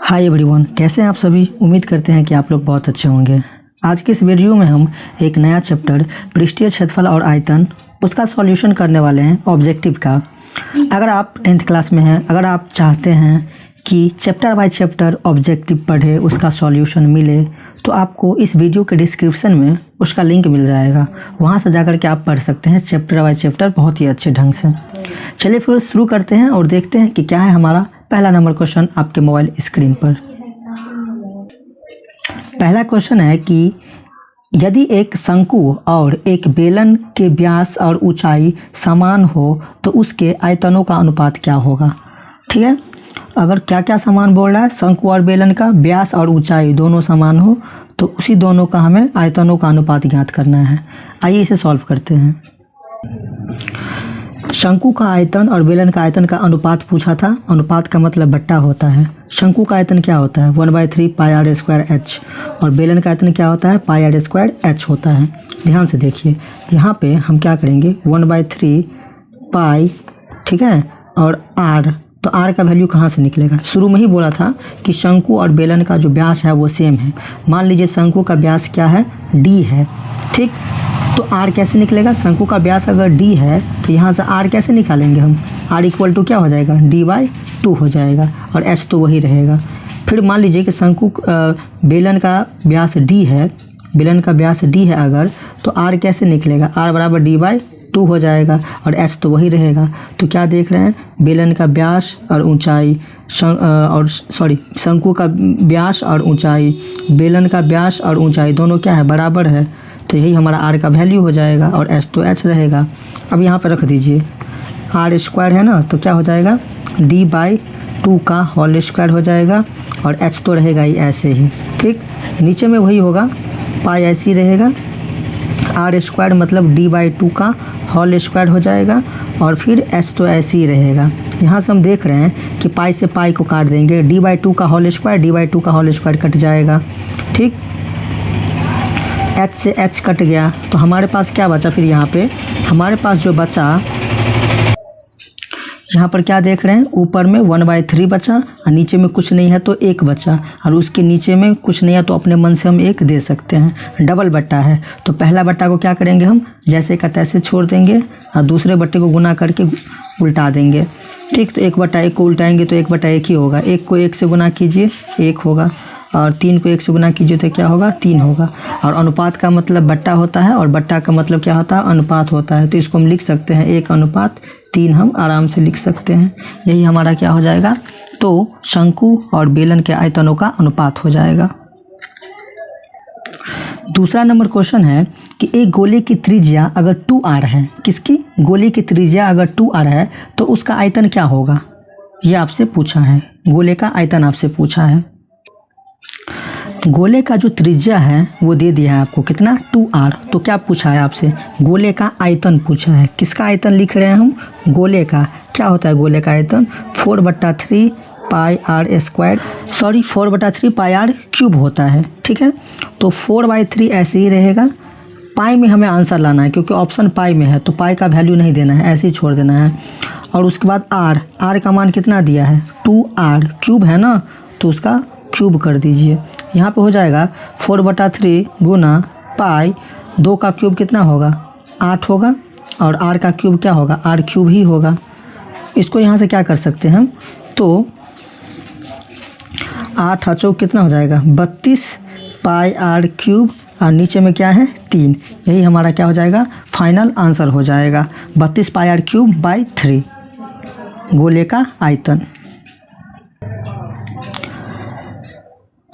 Hi everyone, कैसे हैं आप सभी। उम्मीद करते हैं कि आप लोग बहुत अच्छे होंगे। आज के इस वीडियो में हम एक नया चैप्टर पृष्ठीय क्षेत्रफल और आयतन उसका सॉल्यूशन करने वाले हैं ऑब्जेक्टिव का। अगर आप 10th क्लास में हैं, अगर आप चाहते हैं कि चैप्टर बाय चैप्टर ऑब्जेक्टिव पढ़े, उसका सॉल्यूशन मिले, तो आपको इस वीडियो के डिस्क्रिप्शन में उसका लिंक मिल जाएगा। वहाँ से जाकर के आप पढ़ सकते हैं चैप्टर बाय चैप्टर बहुत ही अच्छे ढंग से। चलिए फिर शुरू करते हैं और देखते हैं कि क्या है हमारा पहला नंबर क्वेश्चन आपके मोबाइल स्क्रीन पर। पहला क्वेश्चन है कि यदि एक शंकु और एक बेलन के व्यास और ऊंचाई समान हो तो उसके आयतनों का अनुपात क्या होगा। ठीक है, अगर क्या क्या समान बोल रहा है, शंकु और बेलन का व्यास और ऊंचाई दोनों समान हो तो उसी दोनों का हमें आयतनों का अनुपात ज्ञात करना है। आइए इसे सॉल्व करते हैं। शंकु का आयतन और बेलन का आयतन का अनुपात पूछा था। अनुपात का मतलब बट्टा होता है। शंकु का आयतन क्या होता है 1/3 पाई आर स्क्वायर एच, और बेलन का आयतन क्या होता है पाई आर स्क्वायर एच होता है। ध्यान से देखिए, यहाँ पे हम क्या करेंगे 1/3 पाई, ठीक है, और आर, तो आर का वैल्यू कहाँ से निकलेगा। शुरू में ही बोला था कि शंकु और बेलन का जो व्यास है वो सेम है। मान लीजिए शंकु का व्यास क्या है डी है, ठीक, तो आर कैसे निकलेगा। शंकु का व्यास अगर डी है तो यहाँ से आर कैसे निकालेंगे हम, आर इक्वल टू क्या हो जाएगा d/2 हो जाएगा, और एच तो वही रहेगा। फिर मान लीजिए कि शंकु बेलन का व्यास डी है, बेलन का व्यास डी है अगर, तो आर कैसे निकलेगा, आर बराबर d/2 हो जाएगा, और एच तो वही रहेगा। तो क्या देख रहे हैं, बेलन का व्यास और ऊंचाई शंकु का व्यास और ऊंचाई, बेलन का व्यास और ऊंचाई दोनों क्या है बराबर है, तो यही हमारा आर का वैल्यू हो जाएगा, और एच तो एच रहेगा। अब यहाँ पर रख दीजिए, आर स्क्वायर है ना, तो क्या हो जाएगा d/2 का होल स्क्वायर हो जाएगा, और एच तो रहेगा ही ऐसे ही, ठीक। नीचे में वही होगा, पाई ऐसे ही रहेगा, आर स्क्वायर मतलब d/2 का होल स्क्वायर हो जाएगा, और फिर एच तो ऐसे ही रहेगा। यहाँ से हम देख रहे हैं कि पाई से पाई को काट देंगे, d/2 का होल स्क्वायर d/2 का होल स्क्वायर कट जाएगा, ठीक। एच से एच कट गया, तो हमारे पास क्या बचा, फिर यहाँ पे हमारे पास जो बचा, यहाँ पर क्या देख रहे हैं, ऊपर में 1/3 बचा, और नीचे में कुछ नहीं है तो 1 बचा, और उसके नीचे में कुछ नहीं है तो अपने मन से हम 1 दे सकते हैं। डबल बट्टा है तो पहला बट्टा को क्या करेंगे हम जैसे का तैसे छोड़ देंगे, और दूसरे बट्टे को गुना करके उल्टा देंगे, ठीक। तो 1/1 को उल्टाएंगे तो 1/1 ही होगा। 1 को 1 से गुना कीजिए 1 होगा, और 3 को 1 से गुना कीजिए तो क्या होगा 3 होगा। और अनुपात का मतलब बट्टा होता है, और बट्टा का मतलब क्या होता है अनुपात होता है। तो इसको हम लिख सकते हैं 1:3 हम आराम से लिख सकते हैं। यही हमारा क्या हो जाएगा, तो शंकु और बेलन के आयतनों का अनुपात हो जाएगा। दूसरा नंबर क्वेश्चन है कि एक गोले की त्रिज्या अगर 2r है, किसकी, गोले की त्रिज्या अगर 2r है तो उसका आयतन क्या होगा, ये आपसे पूछा है। गोले का आयतन आपसे पूछा है। गोले का जो त्रिज्या है वो दे दिया है आपको कितना 2r, तो क्या पूछा है आपसे, गोले का आयतन पूछा है। किसका आयतन लिख रहे हैं हम, गोले का। क्या होता है गोले का आयतन 4/3 pi r square, 4/3 pi r cube होता है, ठीक है। तो 4/3 ऐसे ही रहेगा। पाई में हमें आंसर लाना है क्योंकि ऑप्शन पाई में है, तो पाई का वैल्यू नहीं देना है, ऐसे ही छोड़ देना है। और उसके बाद आर का मान कितना दिया है 2r, क्यूब है ना, तो उसका क्यूब कर दीजिए। यहाँ पे हो जाएगा 4/3 गुना पाई, 2 का क्यूब कितना होगा 8 होगा, और आर का क्यूब क्या होगा आर क्यूब ही होगा। इसको यहाँ से क्या कर सकते हैं हम, तो 8 चौक कितना हो जाएगा 32 पाई आर क्यूब, और नीचे में क्या है 3। यही हमारा क्या हो जाएगा फाइनल आंसर हो जाएगा 32 पाई आर क्यूब बाई 3 गोले का आयतन।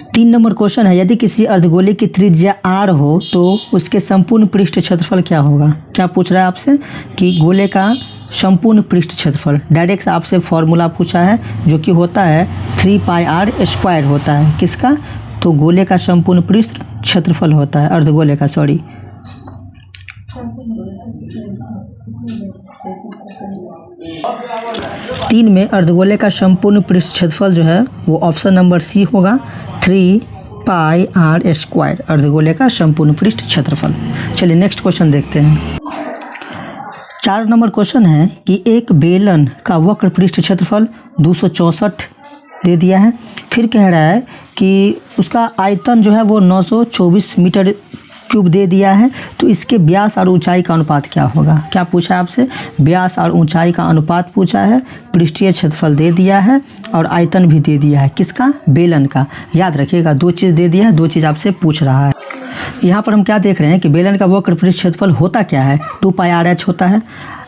3 नंबर क्वेश्चन है, यदि किसी अर्धगोले की त्रिज्या r हो तो उसके संपूर्ण पृष्ठ क्षेत्रफल क्या होगा। क्या पूछ रहा है आपसे कि गोले का संपूर्ण पृष्ठ क्षेत्रफल। डायरेक्ट आपसे फॉर्मूला पूछा है जो कि होता है 3 पाई आर स्क्वायर होता है, किसका, तो गोले का संपूर्ण पृष्ठ क्षेत्रफल होता है, अर्धगोले का, सॉरी। तीन में अर्धगोले का संपूर्ण पृष्ठ क्षेत्रफल जो है वो ऑप्शन नंबर सी होगा 3 पाई आर स्क्वायर, अर्धगोले का संपूर्ण पृष्ठ क्षेत्रफल। चलिए नेक्स्ट क्वेश्चन देखते हैं। 4 नंबर क्वेश्चन है कि एक बेलन का वक्र पृष्ठ क्षेत्रफल 264 दे दिया है। फिर कह रहा है कि उसका आयतन जो है वो 924 मीटर क्यूब दे दिया है। तो इसके व्यास और ऊंचाई का अनुपात क्या होगा? क्या पूछा है आपसे? व्यास और ऊंचाई का अनुपात पूछा है, पृष्ठीय क्षेत्रफल दे दिया है और आयतन भी दे दिया है। किसका? बेलन का। याद रखिएगा, 2 चीज़ दे दिया है, 2 चीज़ आपसे पूछ रहा है। यहाँ पर हम क्या देख रहे हैं कि बेलन का वक्र पृष्ठ क्षेत्रफल होता क्या है? 2πr(h) होता है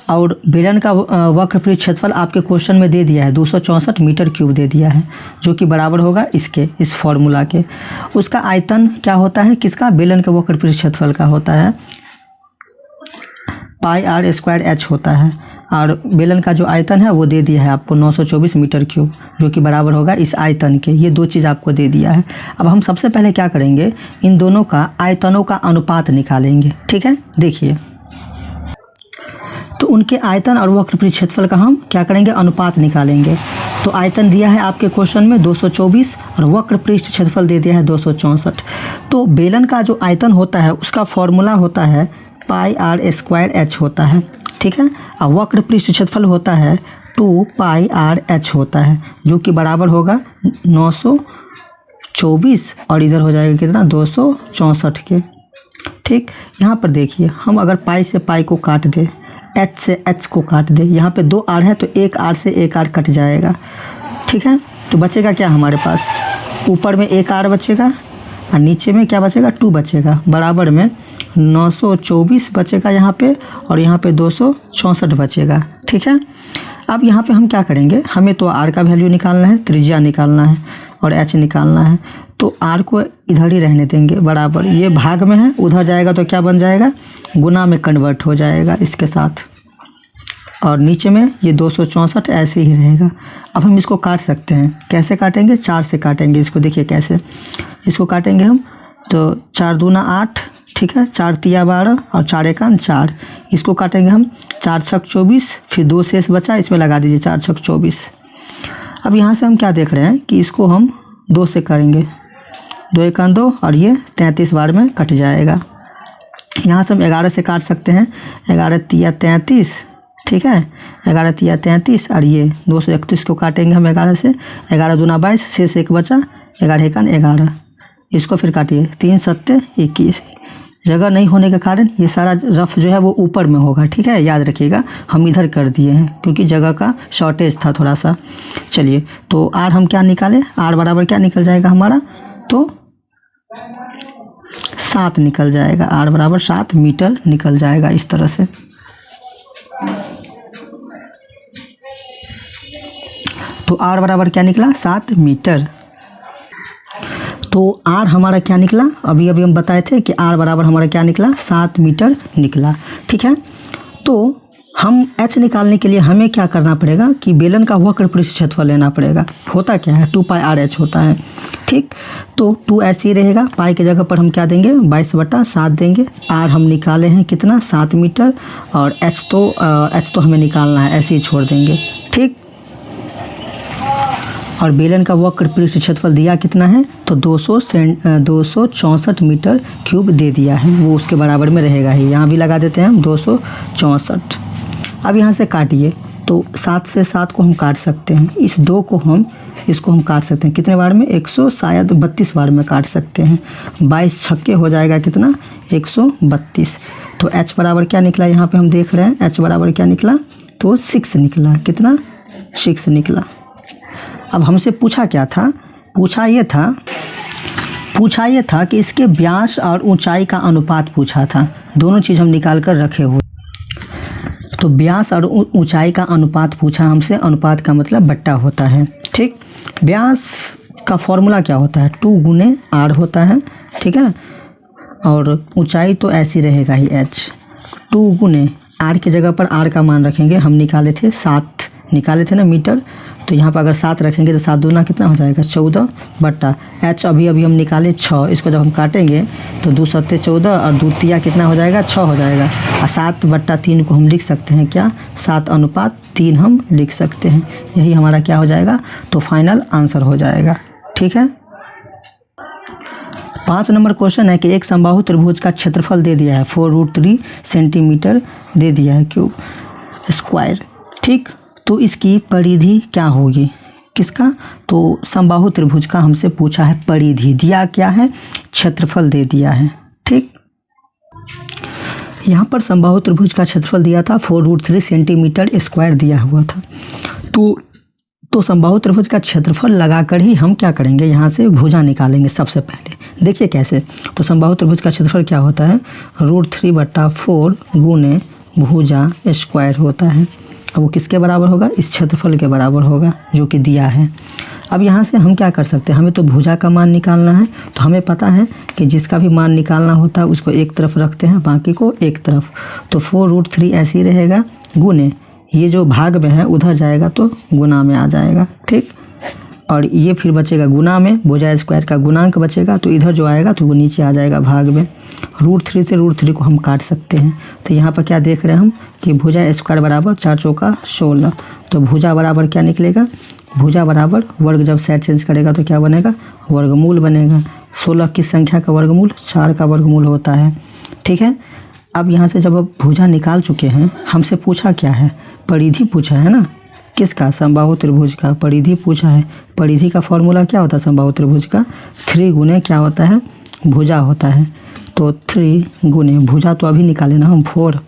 और बेलन का वक्र पृष्ठ क्षेत्रफल आपके क्वेश्चन में दे दिया है 264 मीटर क्यूब दे दिया है, जो कि बराबर होगा इसके, इस फॉर्मूला के। उसका आयतन क्या होता है? किसका? बेलन के वक्र पृष्ठ क्षेत्रफल का होता है πr² होता है और बेलन का जो आयतन है वो दे दिया है आपको 924 मीटर क्यूब, जो कि बराबर होगा इस आयतन के। ये 2 चीज़ आपको दे दिया है। अब हम सबसे पहले क्या करेंगे, इन दोनों का आयतनों का अनुपात निकालेंगे। ठीक है, देखिए, तो उनके आयतन और वक्र पृष्ठ क्षेत्रफल का हम क्या करेंगे? अनुपात निकालेंगे। तो आयतन दिया है आपके क्वेश्चन में 224 और वक्र पृष्ठ क्षेत्रफल दे दिया है 264। तो बेलन का जो आयतन होता है उसका फॉर्मूला होता है πr² होता है। ठीक है, और वक्र पृष्ठ क्षेत्रफल होता है 2πr(h) होता है, जो कि बराबर होगा 924 और इधर हो जाएगा कितना? 264 के। ठीक, यहाँ पर देखिए, हम अगर पाई से पाई को काट दे, h से h को काट दे, यहाँ पे 2 r है तो 1 r से 1 r कट जाएगा। ठीक है, तो बचेगा क्या हमारे पास? ऊपर में 1 r बचेगा और नीचे में क्या बचेगा? 2 बचेगा। बराबर में 924 बचेगा यहाँ पे और यहाँ पे 264 बचेगा। ठीक है, अब यहाँ पे हम क्या करेंगे, हमें तो r का वैल्यू निकालना है, त्रिज्या निकालना है और h निकालना है। तो r को इधर ही रहने देंगे बराबर, ये भाग में है, उधर जाएगा तो क्या बन जाएगा? गुना में कन्वर्ट हो जाएगा इसके साथ, और नीचे में ये 264 ऐसे ही रहेगा। अब हम इसको काट सकते हैं। कैसे काटेंगे? 4 से काटेंगे इसको। देखिए कैसे इसको काटेंगे हम, तो 4 दूना 8, ठीक है, 4 तिया 12 और 4 एकान 4। इसको काटेंगे हम, 4 छक 24, फिर 2 शेष बचा, इसमें लगा दीजिए 4 छक 24। अब यहाँ से हम क्या देख रहे हैं कि इसको हम 2 से करेंगे, 2 एकान 2 और ये 33 बार में कट जाएगा। यहाँ से हम 11 से काट सकते हैं, 11 तिया 33, ठीक है, 11 तिया 33 और ये 231 को काटेंगे हम 11 से, 11 दूना 22, शेष 1 बचा, 11 एकान 11। इसको फिर काटिए, 3 सत्ते 21। जगह नहीं होने के कारण ये सारा रफ जो है वो ऊपर में होगा। ठीक है, याद रखिएगा, हम इधर कर दिए हैं क्योंकि जगह का शॉर्टेज था थोड़ा सा। चलिए, तो आर हम क्या निकालें? आर बराबर क्या निकल जाएगा हमारा? तो 7 निकल जाएगा। आर बराबर 7 मीटर निकल जाएगा इस तरह से। तो आर बराबर क्या निकला? 7 मीटर। तो आर हमारा क्या निकला? अभी हम बताए थे कि आर बराबर हमारा क्या निकला? 7 मीटर निकला। ठीक है, तो हम h निकालने के लिए हमें क्या करना पड़ेगा कि बेलन का वक्र पृष्ठ क्षेत्रफल लेना पड़ेगा। होता क्या है? 2πr(h) होता है। ठीक, तो 2 ऐसे ही रहेगा, पाई की जगह पर हम क्या देंगे? 22/7 देंगे। आर हम निकाले हैं कितना? 7 मीटर, और h तो हमें निकालना है, ऐसे ही छोड़ देंगे। ठीक, और बेलन का वक्र पृष्ठ क्षेत्रफल दिया कितना है? तो 264 मीटर क्यूब दे दिया है, वो उसके बराबर में रहेगा ही। यहाँ भी लगा देते हैं हम 264। अब यहाँ से काटिए, तो 7 से 7 को हम काट सकते हैं, इस 2 को हम इसको हम काट सकते हैं कितने बार में? 132 बार में काट सकते हैं। 22 छक्के हो जाएगा कितना? 132। तो h बराबर क्या निकला? यहाँ पे हम देख रहे हैं h बराबर क्या निकला? तो 6 निकला। कितना? 6 निकला। अब हमसे पूछा क्या था? पूछा ये था कि इसके व्यास और ऊंचाई का अनुपात पूछा था। दोनों चीज़ हम निकाल कर रखे हुए। तो व्यास और ऊंचाई का अनुपात पूछा हमसे। अनुपात का मतलब बट्टा होता है। ठीक, व्यास का फॉर्मूला क्या होता है? 2 गुने r होता है। ठीक है, और ऊंचाई तो ऐसी रहेगा ही h। 2 गुने r की जगह पर r का मान रखेंगे। हम निकाले थे 7 निकाले थे ना मीटर, तो यहाँ पर अगर 7 रखेंगे तो 7 दूना कितना हो जाएगा? 14 बट्टा h अभी हम निकाले 6। इसको जब हम काटेंगे तो 2 सत्ते 14 और 2 तिया कितना हो जाएगा? 6 हो जाएगा। और 7/3 को हम लिख सकते हैं क्या? 7:3 हम लिख सकते हैं। यही हमारा क्या हो जाएगा? तो फाइनल आंसर हो जाएगा। ठीक है, 5 नंबर क्वेश्चन है कि एक समबाहु त्रिभुज का क्षेत्रफल दे दिया है 4√3 सेंटीमीटर दे दिया है क्यूब स्क्वायर। ठीक, तो इसकी परिधि क्या होगी? किसका? तो समबाहु त्रिभुज का हमसे पूछा है परिधि, दिया क्या है? क्षेत्रफल दे दिया है। ठीक, यहाँ पर समबाहु त्रिभुज का क्षेत्रफल दिया था 4√3 सेंटीमीटर स्क्वायर दिया हुआ था। तो समबाहु त्रिभुज का क्षेत्रफल लगाकर ही हम क्या करेंगे, यहाँ से भुजा निकालेंगे सबसे पहले। देखिए कैसे, तो समबाहु त्रिभुज का क्षेत्रफल क्या होता है? √3/4 गुने भुजा स्क्वायर होता है। अब वो किसके बराबर होगा? इस क्षेत्रफल के बराबर होगा जो कि दिया है। अब यहाँ से हम क्या कर सकते हैं, हमें तो भुजा का मान निकालना है, तो हमें पता है कि जिसका भी मान निकालना होता है उसको एक तरफ रखते हैं, बाकी को एक तरफ। तो 4√3 ऐसे ही रहेगा, गुने ये जो भाग में है उधर जाएगा तो गुना में आ जाएगा। ठीक, और ये फिर बचेगा गुना में, भुजा स्क्वायर का गुणांक बचेगा, तो इधर जो आएगा तो वो नीचे आ जाएगा भाग में। √3 से √3 को हम काट सकते हैं। तो यहाँ पर क्या देख रहे हैं हम कि भुजा स्क्वायर बराबर 4 चौका 16। तो भुजा बराबर क्या निकलेगा? भुजा बराबर वर्ग जब साइड चेंज करेगा तो क्या बनेगा? वर्गमूल बनेगा। 16 किस संख्या का वर्गमूल? 4 का वर्गमूल होता है। ठीक है, अब यहाँ से जब अब भुजा निकाल चुके हैं, हमसे पूछा क्या है? परिधि पूछा है ना, किसका? समबाहु त्रिभुज का परिधि पूछा है। परिधि का फॉर्मूला क्या होता है समबाहु त्रिभुज का? 3 गुने क्या होता है? भुजा होता है। तो 3 गुने भुजा तो अभी निकाले ना हम 4,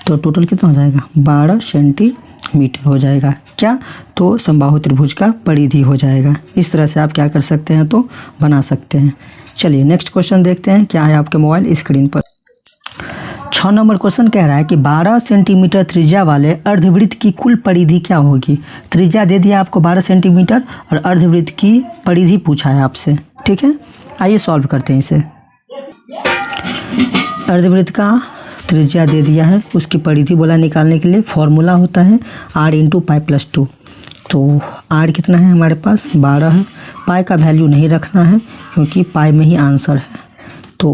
तो टोटल कितना हो जाएगा? 12 सेंटीमीटर हो जाएगा। क्या? तो समबाहु त्रिभुज का परिधि हो जाएगा। इस तरह से आप क्या कर सकते हैं, तो बना सकते हैं। चलिए नेक्स्ट क्वेश्चन देखते हैं क्या है आपके मोबाइल स्क्रीन पर। 6 नंबर क्वेश्चन कह रहा है कि 12 सेंटीमीटर त्रिज्या वाले अर्धवृत्त की कुल परिधि क्या होगी। त्रिज्या दे दिया आपको 12 सेंटीमीटर और अर्धवृत्त की परिधि पूछा है आपसे। ठीक है, आइए सॉल्व करते हैं इसे। अर्धवृत्त का त्रिज्या दे दिया है, उसकी परिधि बोला निकालने के लिए फॉर्मूला होता है r × π+2। तो r कितना है हमारे पास? 12 है। पाई का वैल्यू नहीं रखना है क्योंकि पाई में ही आंसर है। तो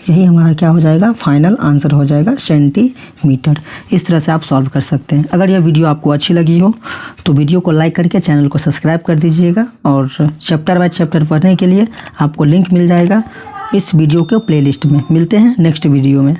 यही हमारा क्या हो जाएगा? फाइनल आंसर हो जाएगा सेंटीमीटर। इस तरह से आप सॉल्व कर सकते हैं। अगर यह वीडियो आपको अच्छी लगी हो तो वीडियो को लाइक करके चैनल को सब्सक्राइब कर दीजिएगा, और चैप्टर बाय चैप्टर पढ़ने के लिए आपको लिंक मिल जाएगा इस वीडियो के प्लेलिस्ट में। मिलते हैं नेक्स्ट वीडियो में।